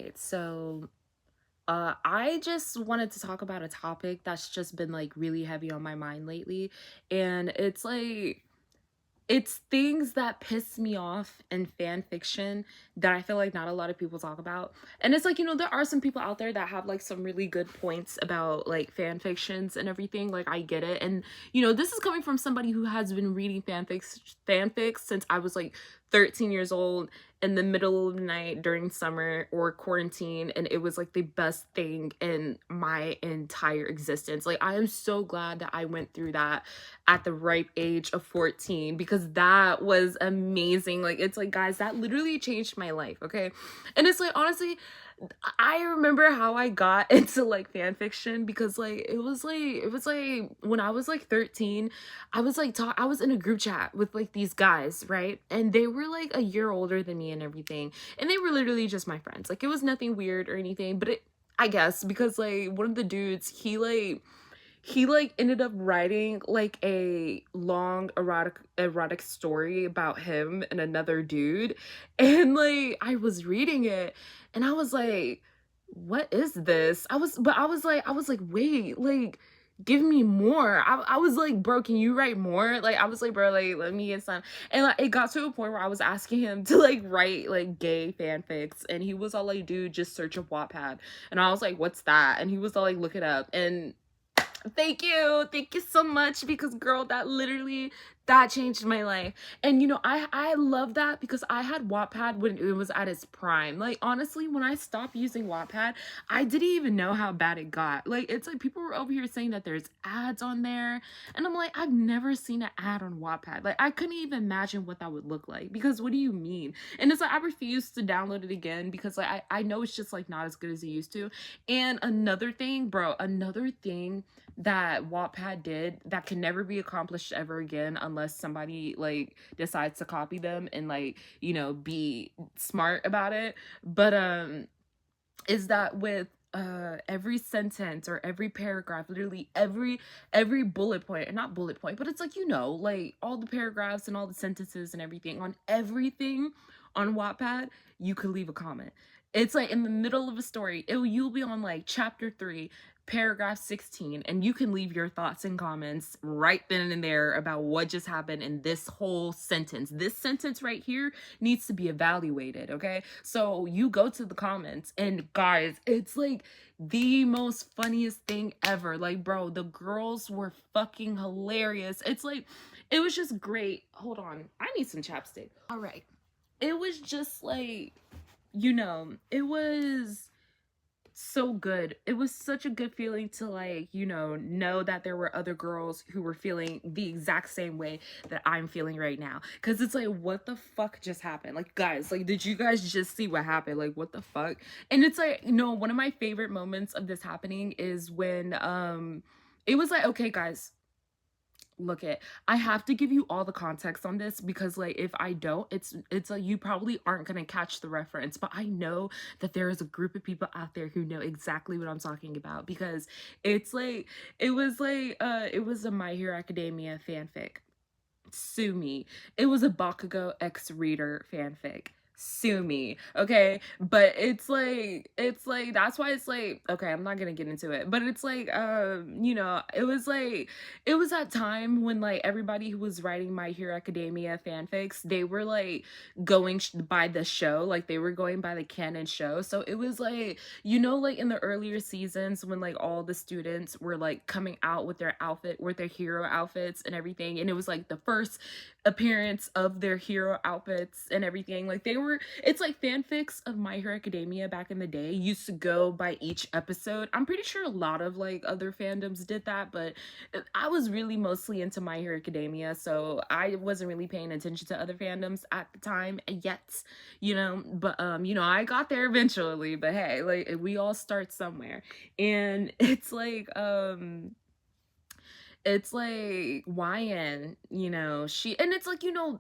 right, so I just wanted to talk about a topic that's just been like really heavy on my mind lately. And it's things that piss me off in fan fiction that I feel like not a lot of people talk about. And it's like, there are some people out there that have like some really good points about like fan fictions and everything. Like I get it. And this is coming from somebody who has been reading fanfics since I was like 13 years old in the middle of the night during summer or quarantine, and it was like the best thing in my entire existence. Like I am so glad that I went through that at the ripe age of 14, because that was amazing. Like it's like, guys, that literally changed my life, okay? And it's like, honestly, I remember how I got into like fan fiction because like it was like when I was like 13, I was like I was in a group chat with like these guys, right? And they were like a year older than me and everything. And they were literally just my friends. Like it was nothing weird or anything, but I guess because like one of the dudes, he ended up writing like a long erotic story about him and another dude. And like I was reading it and I was like, what is this? I was like, wait, like give me more. I was like, bro, can you write more? Like I was like, bro, like let me get some. And like it got to a point where I was asking him to like write like gay fanfics, and he was all like, dude, just search up Wattpad. And I was like, what's that? And he was all like, look it up. And thank you so much, because girl, that changed my life. And I love that because I had Wattpad when it was at its prime. Like honestly, when I stopped using Wattpad, I didn't even know how bad it got. Like it's like people were over here saying that there's ads on there, and I'm like, I've never seen an ad on Wattpad. Like I couldn't even imagine what that would look like, because what do you mean? And it's like I refuse to download it again because like I know it's just like not as good as it used to. And another thing, bro, another thing that Wattpad did that can never be accomplished ever again unless somebody like decides to copy them and like, be smart about it. But is that with every sentence or every paragraph, literally every bullet point, and not bullet point, but it's like, like all the paragraphs and all the sentences and everything, on everything on Wattpad, you could leave a comment. It's like in the middle of a story, you'll be on like chapter 3, paragraph 16, and you can leave your thoughts and comments right then and there about what just happened in this whole sentence. This sentence right here needs to be evaluated, okay? So you go to the comments, and guys, it's like the most funniest thing ever. Like, bro, the girls were fucking hilarious. It's like, it was just great. Hold on, I need some chapstick. All right. It was just like, it was so good. It was such a good feeling to like, know that there were other girls who were feeling the exact same way that I'm feeling right now. Cause it's like, what the fuck just happened? Like, guys, like, did you guys just see what happened? Like, what the fuck? And it's like, one of my favorite moments of this happening is when it was like, okay, guys, look it, I have to give you all the context on this, because like if I don't, it's like you probably aren't gonna catch the reference. But I know that there is a group of people out there who know exactly what I'm talking about, because it's like it was a My Hero Academia fanfic. Sue me. It was a Bakugo X Reader fanfic. Sue me, okay? But it's like that's why it's like, okay, I'm not gonna get into it, but it's like it was that time when like everybody who was writing My Hero Academia fanfics, they were like going by the show, like they were going by the canon show. So it was like, like in the earlier seasons when like all the students were like coming out with their hero outfits and everything, and it was like the first appearance of their hero outfits and everything. Like it's like fanfics of My Hero Academia back in the day used to go by each episode. I'm pretty sure a lot of like other fandoms did that, but I was really mostly into My Hero Academia, so I wasn't really paying attention to other fandoms at the time yet, but I got there eventually. But hey, like we all start somewhere. And it's like It's like YN, you know, she, and it's like, you know,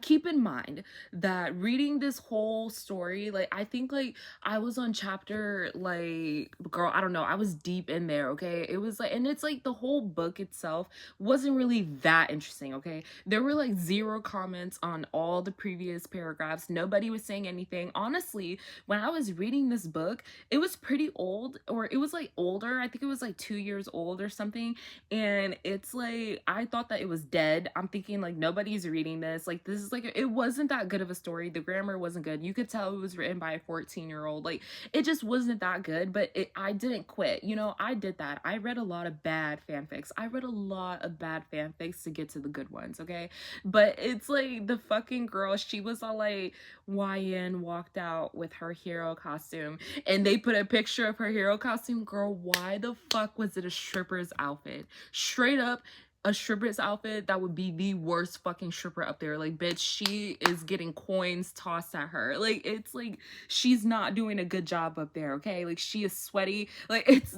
keep in mind that reading this whole story, like I think like I was on chapter like, girl, I don't know, I was deep in there, okay? It was like, and it's like the whole book itself wasn't really that interesting, okay? There were like zero comments on all the previous paragraphs. Nobody was saying anything. Honestly, when I was reading this book, it was pretty old, or it was like older. I think it was like 2 years old or something. And it's like, I thought that it was dead. I'm thinking like nobody's reading this. Like this is like, it wasn't that good of a story. The grammar wasn't good. You could tell it was written by a 14-year-old. Like it just wasn't that good, but I didn't quit. You know, I did that. I read a lot of bad fanfics. I read a lot of bad fanfics to get to the good ones, okay? But it's like the fucking girl, she was all like, YN walked out with her hero costume, and they put a picture of her hero costume. Girl, why the fuck was it a stripper's outfit? Straight up, a stripper's outfit that would be the worst fucking stripper up there. Like, bitch, she is getting coins tossed at her. Like, it's like she's not doing a good job up there, okay? Like, she is sweaty. Like, it's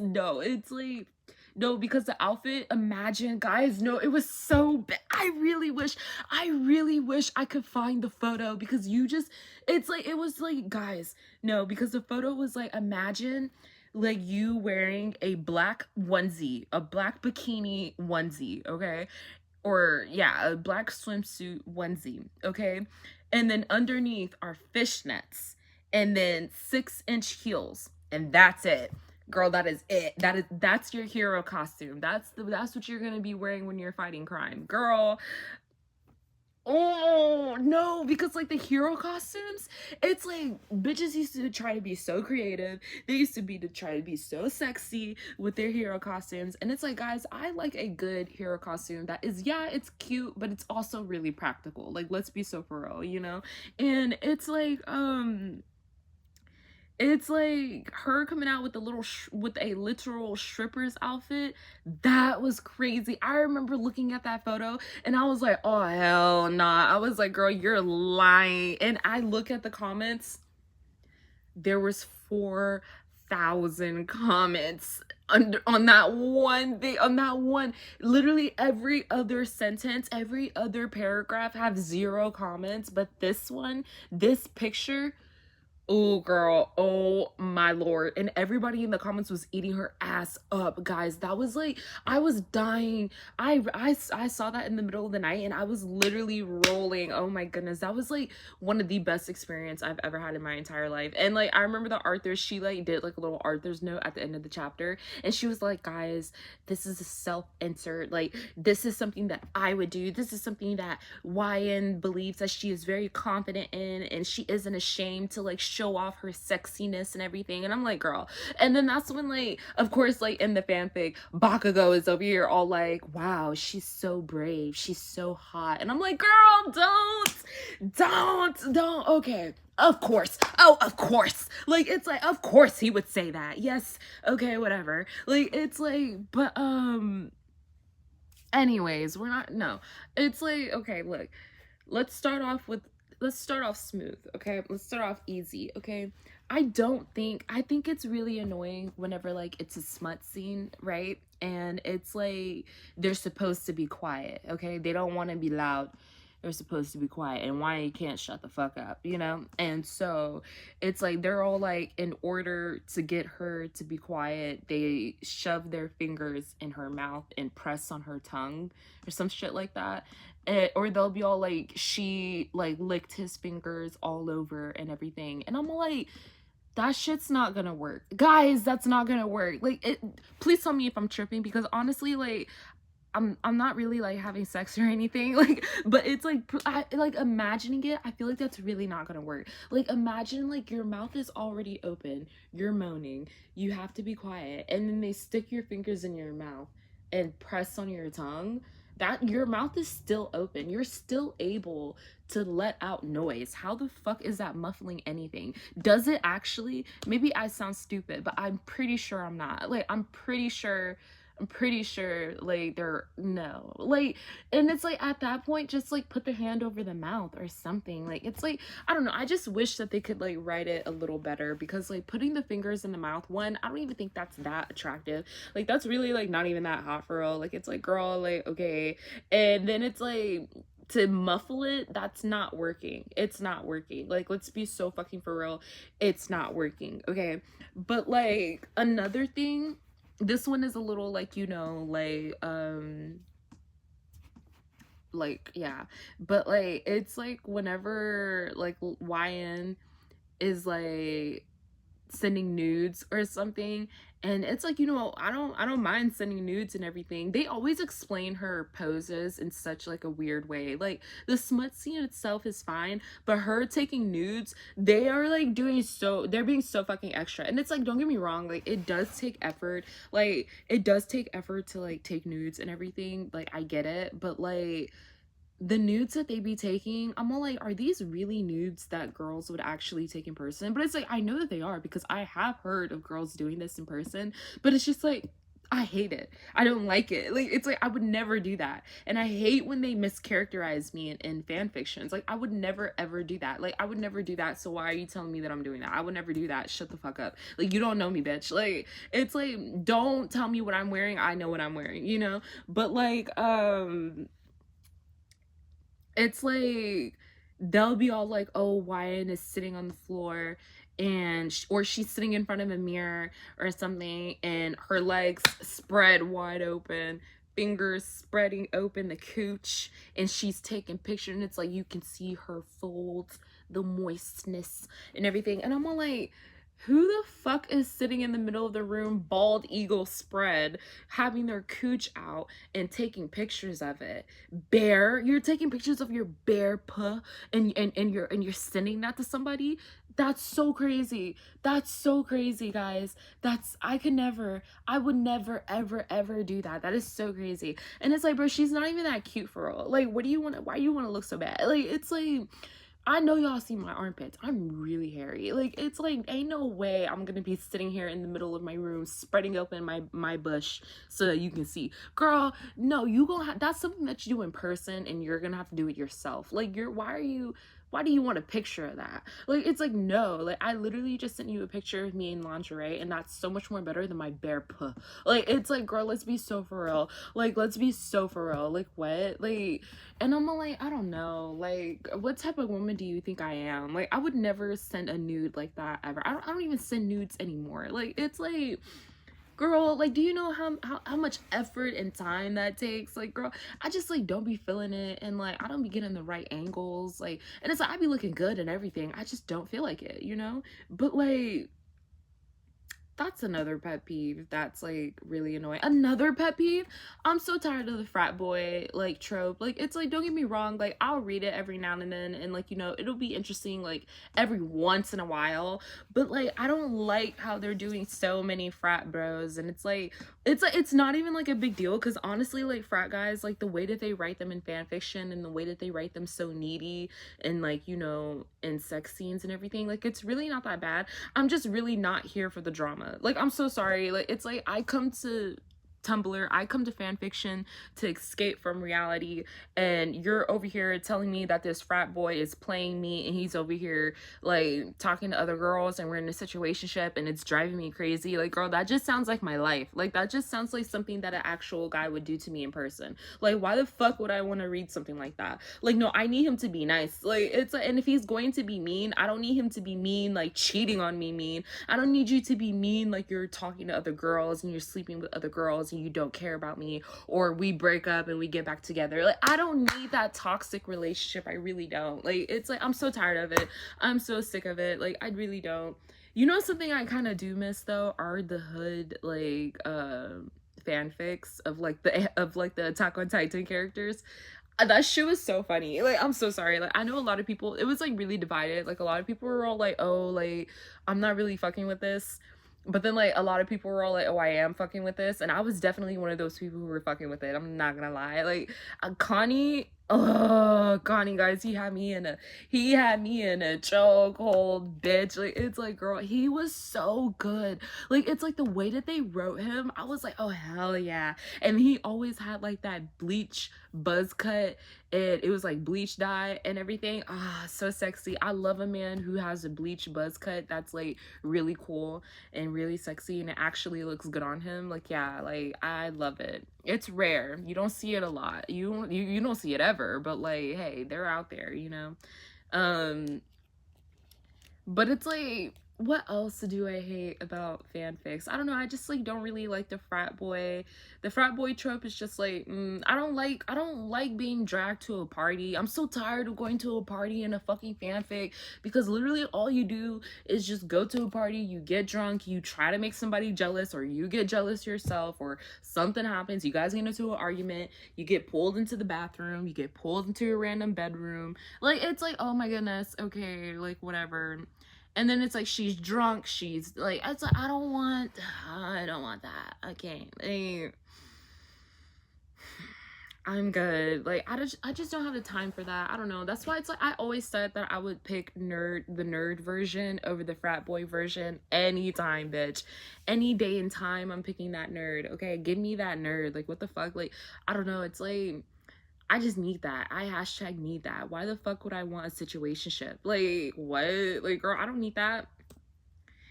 like, no, because the outfit, imagine, guys, no, it was so bad. I really wish I could find the photo, because it's like, it was like, guys, no, because the photo was like, imagine like you wearing a black onesie, a black bikini onesie, okay? Or yeah, a black swimsuit onesie, okay? And then underneath are fishnets, and then 6-inch heels, and that's it. Girl, that is it. That's your hero costume. That's what you're gonna be wearing when you're fighting crime. Girl, oh no, because like the hero costumes, it's like bitches used to try to be so creative. They used to be to try to be so sexy with their hero costumes. And it's like, guys, I like a good hero costume that is, yeah, it's cute, but it's also really practical. Like, let's be so for real, you know? And it's like her coming out with with a literal stripper's outfit. That was crazy. I remember looking at that photo and I was like, oh hell nah. I was like, girl, you're lying. And I look at the comments, there was 4,000 comments on that one thing, on that one. Literally every other sentence, every other paragraph have 0 comments, but this one, this picture, oh girl, oh my lord. And everybody in the comments was eating her ass up, guys. That was like, I was dying. I saw that in the middle of the night and I was literally rolling. Oh my goodness, that was like one of the best experience I've ever had in my entire life. And like, I remember the author, she like did like a little author's note at the end of the chapter, and she was like, guys, this is a self-insert. Like, this is something that I would do. This is something that YN believes that she is very confident in, and she isn't ashamed to like show off her sexiness and everything. And I'm like, girl. And then that's when, like, of course, like in the fanfic, Bakugo is over here all like, wow, she's so brave, she's so hot. And I'm like, girl, don't. Okay, of course. Oh, of course. Like, it's like, of course he would say that. Yes, okay, whatever. Like, it's like, but anyways, we're not, no, it's like, okay, look, let's start off smooth, okay? Let's start off easy, okay? I think it's really annoying whenever like it's a smut scene, right? And it's like they're supposed to be quiet, okay? They don't want to be loud. They're supposed to be quiet, and why you can't shut the fuck up, you know? And so it's like they're all like, in order to get her to be quiet, they shove their fingers in her mouth and press on her tongue or some shit like that. Or they'll be all like, she like licked his fingers all over and everything. And I'm like, that shit's not gonna work, guys. That's not gonna work. Like, please tell me if I'm tripping, because honestly, like, I'm not really like having sex or anything, like, but it's like, like imagining it, I feel like that's really not gonna work. Like, imagine like your mouth is already open, you're moaning, you have to be quiet, and then they stick your fingers in your mouth and press on your tongue. That your mouth is still open, you're still able to let out noise. How the fuck is that muffling anything? Does it actually? Maybe I sound stupid, but I'm pretty sure I'm not. Like, I'm pretty sure I'm pretty sure like they're no. Like, and it's like at that point just like put the hand over the mouth or something. Like it's like I don't know. I just wish that they could like write it a little better, because like putting the fingers in the mouth, one, I don't even think that's that attractive. Like that's really like not even that hot for real. Like it's like girl, like okay. And then it's like to muffle it, that's not working. It's not working. Like let's be so fucking for real. It's not working. Okay. But like another thing, this one is a little like, you know, like yeah, but like it's like whenever like YN is like sending nudes or something, and it's like, you know, I don't mind sending nudes and everything. They always explain her poses in such like a weird way. Like the smut scene itself is fine, but her taking nudes, they are like doing so, they're being so fucking extra. And it's like, don't get me wrong, like it does take effort, like it does take effort to like take nudes and everything, like I get it, but like the nudes that they be taking, I'm all like, are these really nudes that girls would actually take in person? But it's like, I know that they are, because I have heard of girls doing this in person, but it's just like, I hate it. I don't like it. Like, it's like, I would never do that. And I hate when they mischaracterize me in fan fictions. Like, I would never, ever do that. Like, I would never do that. So why are you telling me that I'm doing that? I would never do that. Shut the fuck up. Like, you don't know me, bitch. Like, it's like, don't tell me what I'm wearing. I know what I'm wearing, you know? But like, it's like they'll be all like, oh, Wyan is sitting on the floor, and or she's sitting in front of a mirror or something, and her legs spread wide open, fingers spreading open the cooch, and she's taking pictures, and it's like you can see her folds, the moistness and everything. And I'm all like, who the fuck is sitting in the middle of the room, bald eagle spread, having their cooch out and taking pictures of it? Bare, you're taking pictures of your bare puh, and you're sending that to somebody? That's so crazy. That's so crazy, guys. I would never ever ever do that. That is so crazy. And it's like, bro, she's not even that cute for real. Like, what do you want to, why do you want to look so bad? Like, it's like, I know y'all see my armpits. I'm really hairy. Like, it's like, ain't no way I'm gonna be sitting here in the middle of my room, spreading open my bush so that you can see. Girl, no, you gonna have, that's something that you do in person, and you're gonna have to do it yourself. Like, why do you want a picture of that? Like, it's like, no, like, I literally just sent you a picture of me in lingerie, and that's so much more better than my bare puh. Like, it's like, girl, let's be so for real. Like, let's be so for real. Like, what? Like, and I'm like, I don't know, like, what type of woman do you think I am? Like, I would never send a nude like that ever. I don't even send nudes anymore. Like, it's like, girl, like, do you know how much effort and time that takes? Like, girl, I just like don't be feeling it, and like I don't be getting the right angles, like, and it's like I be looking good and everything, I just don't feel like it, you know? But like, that's another pet peeve that's like really annoying. Another pet peeve, I'm so tired of the frat boy like trope. Like, it's like, don't get me wrong, like I'll read it every now and then, and like, you know, it'll be interesting like every once in a while, but like I don't like how they're doing so many frat bros. And it's like it's not even like a big deal, because honestly, like frat guys, like the way that they write them in fan fiction, and the way that they write them so needy, and like, you know, in sex scenes and everything, like it's really not that bad. I'm just really not here for the drama. Like, I'm so sorry. Like, it's like I come to Tumblr, I come to fan fiction to escape from reality, and you're over here telling me that this frat boy is playing me, and he's over here like talking to other girls, and we're in a situationship, and it's driving me crazy. Like, girl, that just sounds like my life. Like, that just sounds like something that an actual guy would do to me in person. Like, why the fuck would I want to read something like that? Like, no, I need him to be nice. Like, it's like, and if he's going to be mean, I don't need him to be mean, like cheating on me mean. I don't need you to be mean like you're talking to other girls and you're sleeping with other girls and you don't care about me, or we break up and we get back together. Like, I don't need that toxic relationship. I really don't. Like, it's like, I'm so tired of it. I'm so sick of it. Like, I really don't. You know, something I kind of do miss though are the hood like fanfics of like the Attack on Titan characters. That shit was so funny. Like, I'm so sorry. Like, I know a lot of people, it was like really divided. Like, a lot of people were all like, oh, like, I'm not really fucking with this. But then like a lot of people were all like, oh, I am fucking with this. And I was definitely one of those people who were fucking with it. I'm not gonna lie. Like, Connie, Oh, Connie, guys, he had me in a chokehold, bitch. Like, it's like, girl, he was so good. Like, it's like the way that they wrote him, I was like, oh hell yeah. And he always had like that bleach buzz cut, and it was like bleach dye and everything. Ah, so sexy. I love a man who has a bleach buzz cut that's like really cool and really sexy, and it actually looks good on him. Like, yeah, like I love it. It's rare. You don't see it a lot. You don't see it ever, but like, hey, they're out there, you know. Um but it's like, what else do I hate about fanfics? I don't know. I just like don't really like the frat boy. The frat boy trope is just like, I don't like being dragged to a party. I'm so tired of going to a party in a fucking fanfic, because literally all you do is just go to a party, you get drunk, you try to make somebody jealous, or you get jealous yourself, or something happens, you guys get into an argument, you get pulled into the bathroom, you get pulled into a random bedroom. Like, it's like, oh my goodness, okay, like whatever. And then it's like she's drunk, she's like, it's like, I don't want that. Okay, like, I'm good. Like, I just don't have the time for that. I don't know. That's why it's like I always said that I would pick the nerd version over the frat boy version anytime, bitch. Any day and time, I'm picking that nerd. Okay, give me that nerd. Like, what the fuck? Like, I don't know. It's like, I just need that. I hashtag need that. Why the fuck would I want a situationship? Like, what? Like, girl, I don't need that.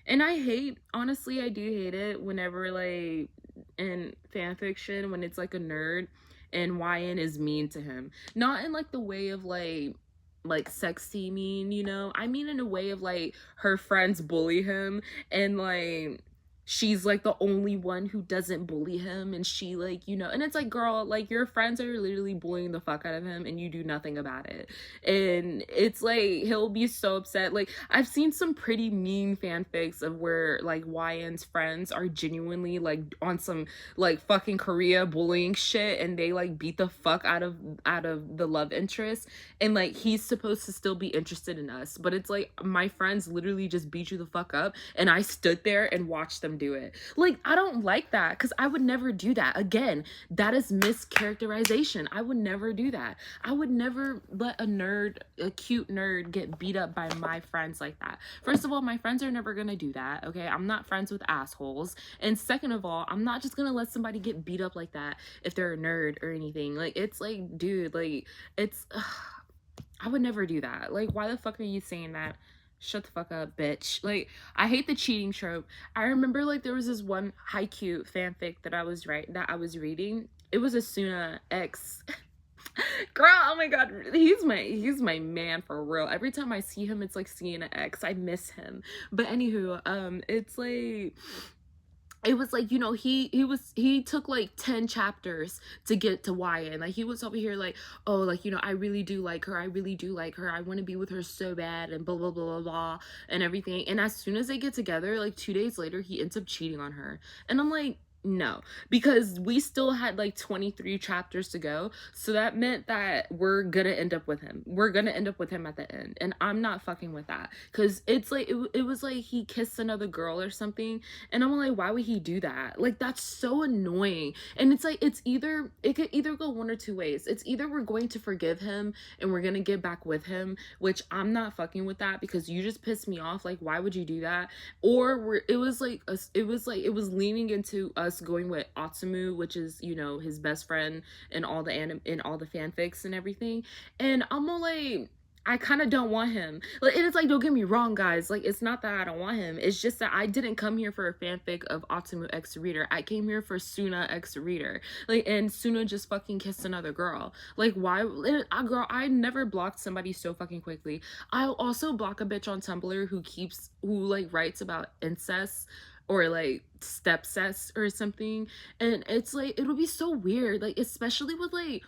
And I hate, honestly, I do hate it whenever, like, in fan fiction, when it's like a nerd and YN is mean to him. Not in like the way of like sexy mean, you know? I mean in a way of like her friends bully him, and like she's like the only one who doesn't bully him, and she, like, you know, and it's like, girl, like, your friends are literally bullying the fuck out of him and you do nothing about it. And it's like he'll be so upset. Like, I've seen some pretty mean fanfics of where like YN's friends are genuinely like on some like fucking Korea bullying shit, and they like beat the fuck out of the love interest, and like he's supposed to still be interested in us, but it's like, my friends literally just beat you the fuck up and I stood there and watched them do it. Like, I don't like that, because I would never do that. Again, that is mischaracterization. I would never do that. I would never let a cute nerd, get beat up by my friends like that. First of all, my friends are never gonna do that, okay? I'm not friends with assholes. And second of all, I'm not just gonna let somebody get beat up like that if they're a nerd or anything. Like, it's like, dude, like, it's I would never do that. Like, why the fuck are you saying that? Shut the fuck up, bitch. Like, I hate the cheating trope. I remember, like, there was this one Haikyuu fanfic that I was reading. It was a Suna ex. Girl, oh my god, he's my man for real. Every time I see him, it's like seeing an ex. I miss him. But anywho, it's like, it was like, you know, he took like 10 chapters to get to YN. Like, he was over here like, oh, like, you know, I really do like her, I want to be with her so bad, and blah blah blah blah blah and everything. And as soon as they get together, like 2 days later, he ends up cheating on her. And I'm like, no, because we still had like 23 chapters to go, so that meant that we're gonna end up with him at the end, and I'm not fucking with that. Because it's like, it was like he kissed another girl or something, and I'm like, why would he do that? Like, that's so annoying. And it's like, it could either go one or two ways. It's either we're going to forgive him and we're gonna get back with him, which I'm not fucking with that, because you just pissed me off. Like, why would you do that? Or it was leaning into us going with Atsumu, which is, you know, his best friend in all the fanfics and everything. And I'm all like, I kind of don't want him. Like, and it's like, don't get me wrong, guys. Like, it's not that I don't want him. It's just that I didn't come here for a fanfic of Atsumu X Reader. I came here for Suna X Reader. Like, and Suna just fucking kissed another girl. Like, why? Girl, I never blocked somebody so fucking quickly. I'll also block a bitch on Tumblr who like writes about incest or like stepcest or something. And it's like, it'll be so weird. Like, especially with like,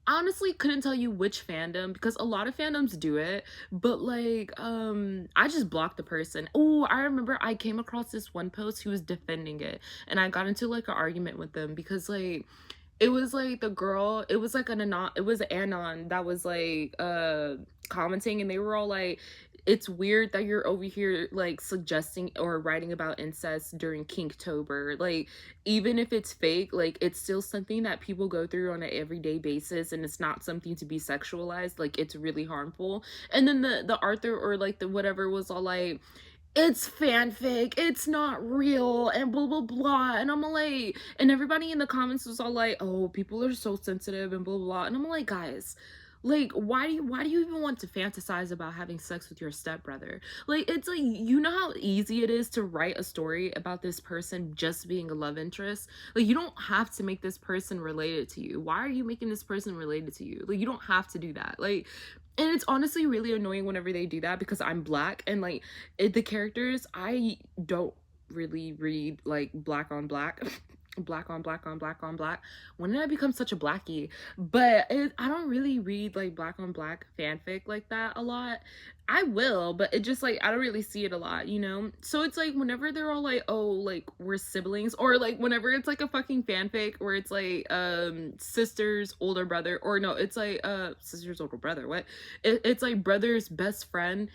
honestly couldn't tell you which fandom, because a lot of fandoms do it, but like I just blocked the person. Oh, I remember I came across this one post who was defending it, and I got into like an argument with them, because like, it was like the girl, it was an anon that was like commenting, and they were all like, it's weird that you're over here like suggesting or writing about incest during Kinktober. Like, even if it's fake, like it's still something that people go through on an everyday basis, and it's not something to be sexualized. Like, it's really harmful. And then the Arthur or like the whatever was all like, it's fanfic, it's not real, and blah blah blah. And I'm like, and everybody in the comments was all like, oh, people are so sensitive and blah blah blah. And I'm like, guys, like, why do you even want to fantasize about having sex with your stepbrother? Like, it's like, you know how easy it is to write a story about this person just being a love interest? Like, you don't have to make this person related to you. Why are you making this person related to you? Like, you don't have to do that. Like, and it's honestly really annoying whenever they do that, because I'm black, and like the characters, I don't really read like black on black black on black on black on black. When did I become such a blackie? But I don't really read like black on black fanfic like that a lot. I will, but it just like, I don't really see it a lot, you know? So it's like, whenever they're all like, oh, like we're siblings, or like whenever it's like a fucking fanfic where it's like sister's older brother, or no, it's like sister's older brother, what? It's like brother's best friend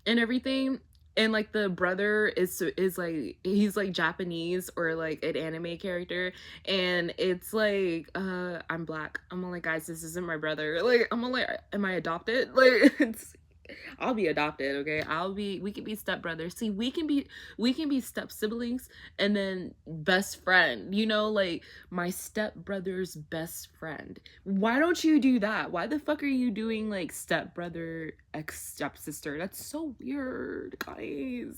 and everything, and like the brother is like, he's like Japanese or like an anime character, and it's like I'm black. I'm like, guys, this isn't my brother. Like, I'm like, am I adopted? Like, it's, I'll be adopted, okay? We can be stepbrothers. See, we can be step siblings, and then best friend, you know, like my stepbrother's best friend. Why don't you do that? Why the fuck are you doing like stepbrother ex stepsister? That's so weird, guys.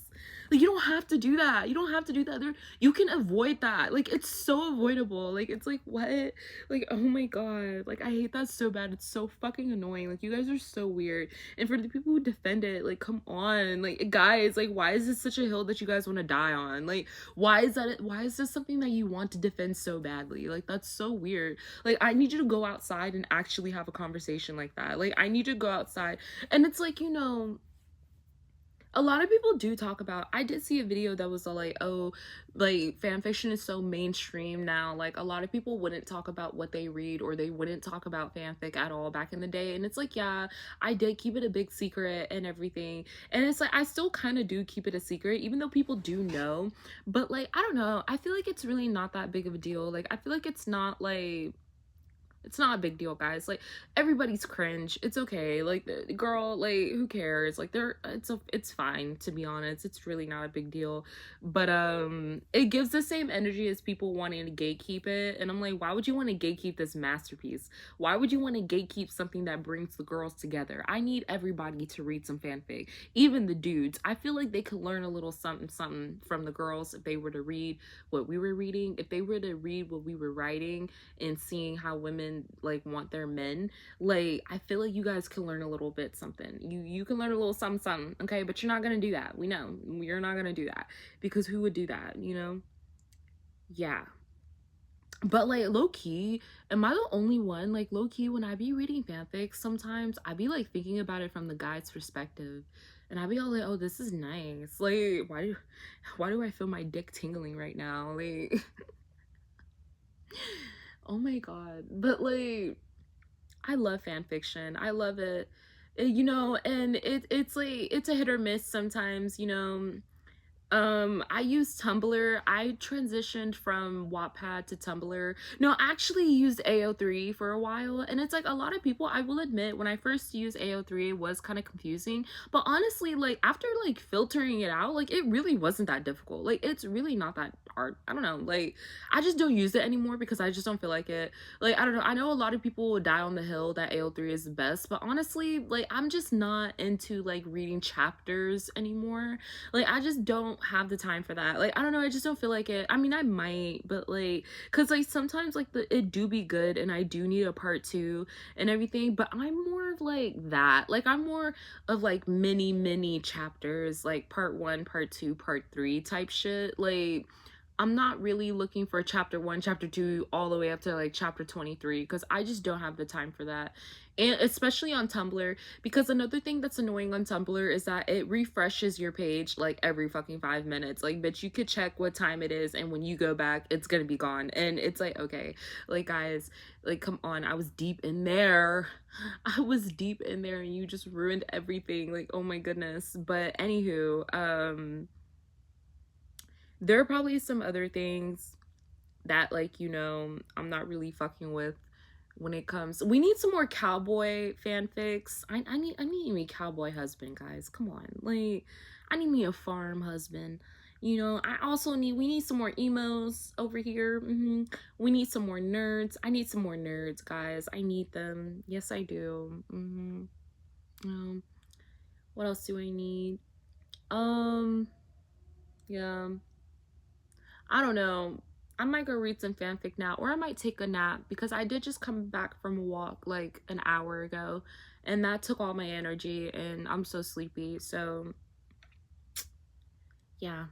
Like, you don't have to do that. You don't have to do that. You can avoid that. Like, it's so avoidable. Like, it's like, what? Like, oh my god. Like, I hate that so bad. It's so fucking annoying. Like, you guys are so weird. And for the people who defend it, like, come on. Like, guys, like, why is this such a hill that you guys want to die on? Like, why is this something that you want to defend so badly? Like, that's so weird. Like, I need you to go outside and actually have a conversation like that. Like, I need you to go outside. And it's like, you know, a lot of people do talk about, I did see a video that was like, oh, like fan fiction is so mainstream now, like a lot of people wouldn't talk about what they read, or they wouldn't talk about fanfic at all back in the day. And it's like, yeah, I did keep it a big secret and everything, and it's like, I still kind of do keep it a secret even though people do know. But like, I don't know, I feel like it's really not that big of a deal. Like, I feel like it's not like, it's not a big deal, guys. Like, everybody's cringe. It's okay. Like, girl, like, who cares? Like, it's fine, to be honest. It's really not a big deal. But it gives the same energy as people wanting to gatekeep it. And I'm like, why would you want to gatekeep this masterpiece? Why would you want to gatekeep something that brings the girls together? I need everybody to read some fanfic. Even the dudes. I feel like they could learn a little something something from the girls if they were to read what we were reading. If they were to read what we were writing, and seeing how women like want their men, like, I feel like you guys can learn a little bit something. You can learn a little something, okay? But you're not gonna do that. We know you're not gonna do that, because who would do that, you know? Yeah. But like, low key, am I the only one? Like, low key, when I be reading fanfics, sometimes I be like thinking about it from the guy's perspective, and I be all like, oh, this is nice. Like, why do I feel my dick tingling right now? Like, oh my god. But like, I love fan fiction. I love it. You know, and it's like, it's a hit or miss sometimes, you know. I use Tumblr. I transitioned from Wattpad to Tumblr. No, I actually used AO3 for a while, and it's like, a lot of people, I will admit, when I first used AO3, it was kind of confusing, but honestly, like, after like filtering it out, like, it really wasn't that difficult. Like, it's really not that hard. I don't know, like, I just don't use it anymore because I just don't feel like it. Like, I don't know, I know a lot of people will die on the hill that AO3 is the best, but honestly, like, I'm just not into like reading chapters anymore. Like, I just don't have the time for that. Like, I don't know, I just don't feel like it. I mean, I might, but like, because like sometimes like it do be good, and I do need a part 2 and everything, but I'm more of like that. Like, I'm more of like mini chapters, like part 1, part 2, part 3 type shit. Like, I'm not really looking for chapter 1, chapter 2, all the way up to like chapter 23, because I just don't have the time for that. And especially on Tumblr, because another thing that's annoying on Tumblr is that it refreshes your page like every fucking 5 minutes. Like, bitch, you could check what time it is, and when you go back, it's gonna be gone. And it's like, okay, like, guys, like, come on, I was deep in there. I was deep in there, and you just ruined everything. Like, oh my goodness. But anywho, there are probably some other things that, like, you know, I'm not really fucking with when it comes. We need some more cowboy fanfics. I need me a cowboy husband, guys. Come on. Like, I need me a farm husband. You know, we need some more emos over here. We need some more nerds. I need some more nerds, guys. I need them. Yes, I do. What else do I need? Yeah. I don't know. I might go read some fanfic now, or I might take a nap, because I did just come back from a walk like an hour ago, and that took all my energy, and I'm so sleepy. So, yeah.